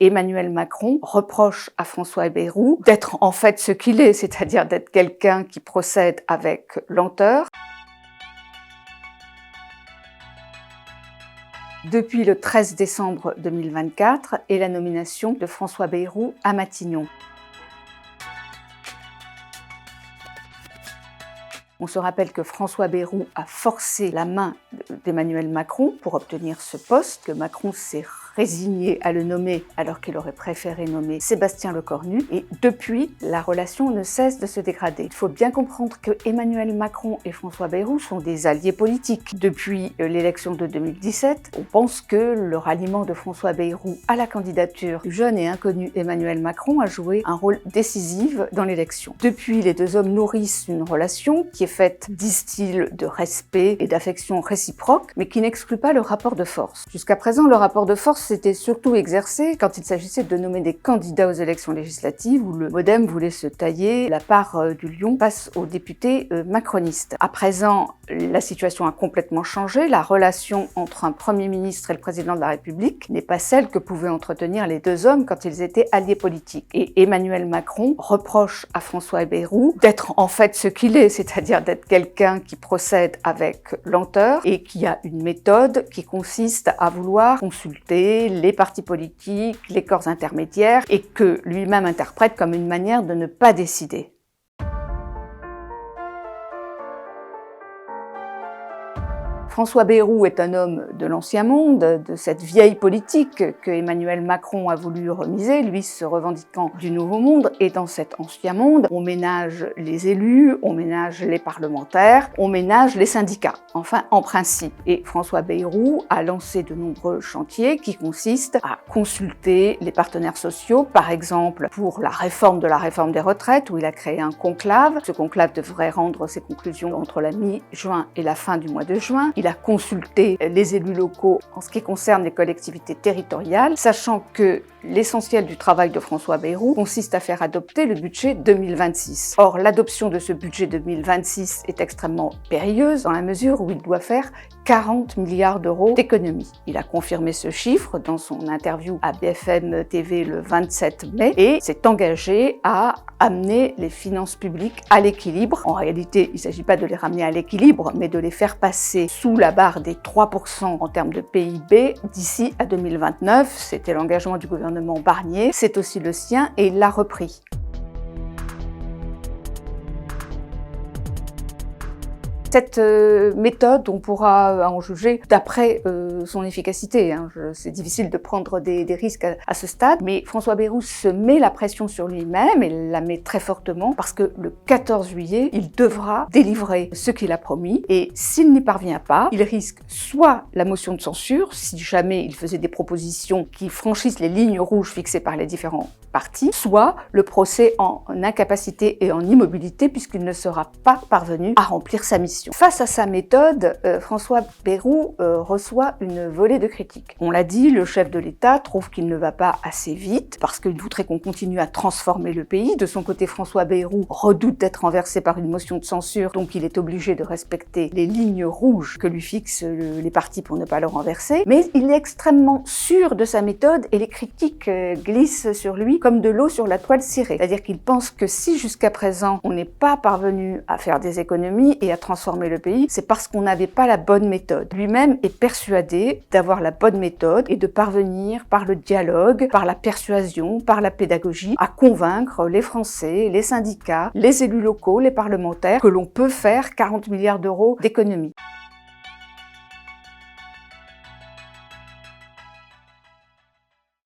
Emmanuel Macron reproche à François Bayrou d'être en fait ce qu'il est, c'est-à-dire d'être quelqu'un qui procède avec lenteur. Depuis le 13 décembre 2024 et la nomination de François Bayrou à Matignon. On se rappelle que François Bayrou a forcé la main d'Emmanuel Macron pour obtenir ce poste, que Macron s'est résigné à le nommer alors qu'il aurait préféré nommer Sébastien Lecornu. Et depuis, la relation ne cesse de se dégrader. Il faut bien comprendre que Emmanuel Macron et François Bayrou sont des alliés politiques. Depuis l'élection de 2017, on pense que le ralliement de François Bayrou à la candidature du jeune et inconnu Emmanuel Macron a joué un rôle décisif dans l'élection. Depuis, les deux hommes nourrissent une relation qui est faite, disent-ils, de respect et d'affection réciproque, mais qui n'exclut pas le rapport de force. Jusqu'à présent, le rapport de force s'était surtout exercé quand il s'agissait de nommer des candidats aux élections législatives où le MoDem voulait se tailler la part du lion face aux députés macronistes. À présent, la situation a complètement changé. La relation entre un Premier ministre et le Président de la République n'est pas celle que pouvaient entretenir les deux hommes quand ils étaient alliés politiques. Et Emmanuel Macron reproche à François Bayrou d'être en fait ce qu'il est, c'est-à-dire d'être quelqu'un qui procède avec lenteur et qui a une méthode qui consiste à vouloir consulter les partis politiques, les corps intermédiaires et que lui-même interprète comme une manière de ne pas décider. François Bayrou est un homme de l'ancien monde, de cette vieille politique que Emmanuel Macron a voulu remiser, lui se revendiquant du nouveau monde. Et dans cet ancien monde, on ménage les élus, on ménage les parlementaires, on ménage les syndicats, enfin en principe. Et François Bayrou a lancé de nombreux chantiers qui consistent à consulter les partenaires sociaux, par exemple pour la réforme des retraites, où il a créé un conclave. Ce conclave devrait rendre ses conclusions entre la mi-juin et la fin du mois de juin. Il a consulté les élus locaux en ce qui concerne les collectivités territoriales, sachant que l'essentiel du travail de François Bayrou consiste à faire adopter le budget 2026. Or, l'adoption de ce budget 2026 est extrêmement périlleuse dans la mesure où il doit faire 40 milliards d'euros d'économies. Il a confirmé ce chiffre dans son interview à BFM TV le 27 mai et s'est engagé à amener les finances publiques à l'équilibre. En réalité, il ne s'agit pas de les ramener à l'équilibre, mais de les faire passer sous la barre des 3% en termes de PIB d'ici à 2029. C'était l'engagement du gouvernement Barnier, c'est aussi le sien et il l'a repris. Cette méthode, on pourra en juger d'après son efficacité. C'est difficile de prendre des risques à ce stade, mais François Bayrou se met la pression sur lui-même et la met très fortement parce que le 14 juillet, il devra délivrer ce qu'il a promis et s'il n'y parvient pas, il risque soit la motion de censure, si jamais il faisait des propositions qui franchissent les lignes rouges fixées par les différents partis, soit le procès en incapacité et en immobilité puisqu'il ne sera pas parvenu à remplir sa mission. Face à sa méthode, François Bayrou reçoit une volée de critiques. On l'a dit, le chef de l'État trouve qu'il ne va pas assez vite parce qu'il voudrait qu'on continue à transformer le pays. De son côté, François Bayrou redoute d'être renversé par une motion de censure, donc il est obligé de respecter les lignes rouges que lui fixent les partis pour ne pas le renverser. Mais il est extrêmement sûr de sa méthode et les critiques glissent sur lui comme de l'eau sur la toile cirée. C'est-à-dire qu'il pense que si jusqu'à présent on n'est pas parvenu à faire des économies et à transformer le pays, c'est parce qu'on n'avait pas la bonne méthode. Lui-même est persuadé d'avoir la bonne méthode et de parvenir par le dialogue, par la persuasion, par la pédagogie, à convaincre les Français, les syndicats, les élus locaux, les parlementaires que l'on peut faire 40 milliards d'euros d'économies.